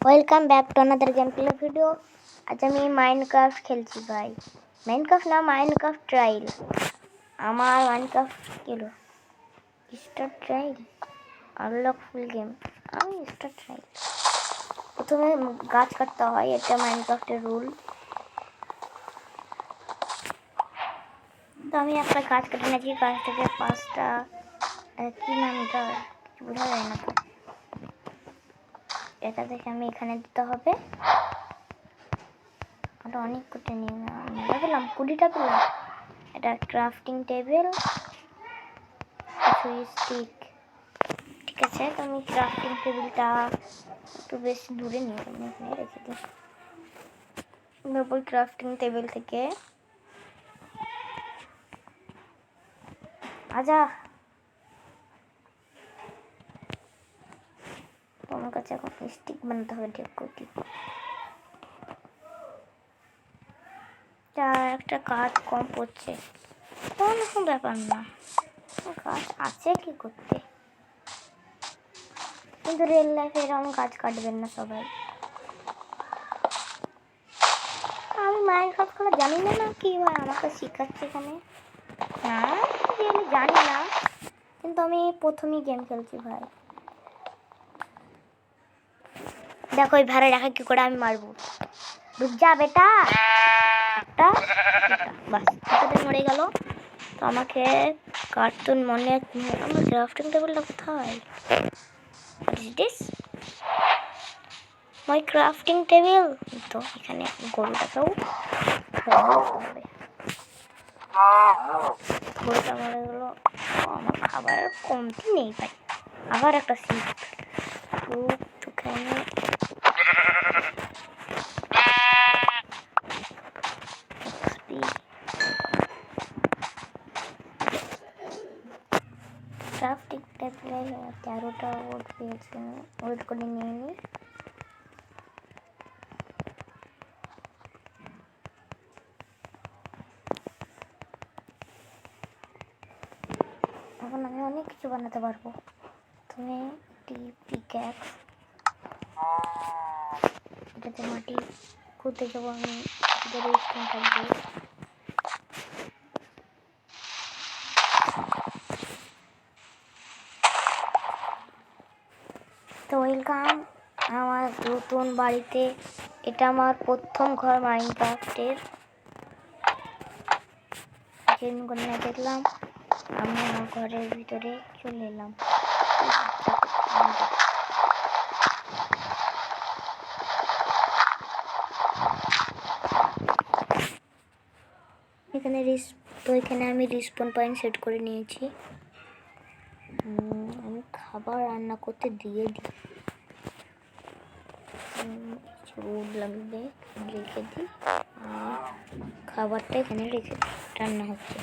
Welcome back to another game play video. আজ আমি Minecraft খেলছি ভাই। মাইনক্রাফট না, মাইনক্রাফট ট্রাইল। আমার Minecraft kilo start trail unlock ফুল গেম। আমি স্টার্ট ট্রাইল। প্রথমে গাছ কাটতে হয়, এটা মাইনক্রাফটের রুল। তো আমি একটা গাছ কেটে নিয়েছি, গাছ থেকে 5টা কি নাম এটা বোঝা যায় না। তো এটা থেকে আমি এখানে দিতে হবে। ওটা অনেক কটে নিয়ে পেলাম 20টা পেলাম। এটা ক্রাফটিং টেবিল, কিছু স্টিক। ঠিক আছে, তো আমি ক্রাফটিং টেবিলটা একটু বেশি দূরে নিয়ে আমি এখানে রেখে দিই। তারপর ক্রাফটিং টেবিল থেকে আজা তোমার কাছে এখন স্টিক বানাতে হবে। ঠিক কোটি একটা কাজ কম পড়ছে, কোনো ব্যাপার না, কাজ আছে কি করতে। কিন্তু রিয়েল লাইফে এরকম গাছ কাটবেন না সবাই। আমি মাইনক্রাফট খেলা জানি না, না কি হয় আমাকে শেখাচ্ছে এখানে। হ্যাঁ রিয়েলি জানি না, কিন্তু আমি প্রথমেই গেম খেলছি ভাই। দেখো এই ভাড়া দেখা কি করে আমি মারবো। রুক যা বেটা, একটা বাস এটাতে মরে গেল। তো আমাকে কার্টুন মনে আমার ক্রাফটিং টেবিলটা কোথায়? মাই ক্রাফটিং টেবিল। তো এখানে গরুটাকেও হবে। গরুটা মরে গেল, আমার খাবার কমতি নেই ভাই। আবার একটা সিট ক্রাফটিং টেবিলে 13টা ওট পেয়েছি। ওয়েট করে নিয়ে নিই। এখন আমি অনেক কিছু বানাতে পারবো। তুমি একটি পিক্যাক্স, এটাতে মাটি খুঁড়তে যাবো আমি, থাকবে। তো ওয়েলকাম আমার নতুন বাড়িতে। এটা আমার প্রথম ঘর মাইনক্রাফটের। দেখলাম আমি আমার ঘরের ভিতরে চলে এলাম। এখানে এখানে আমি রিস্পন পয়েন্ট সেট করে নিয়েছি। আমি খাবার রান্না করতে দিয়ে দিই। রোদ লাগবে রেখে দিই, খাবারটা এখানে রেখে রান্না হচ্ছে।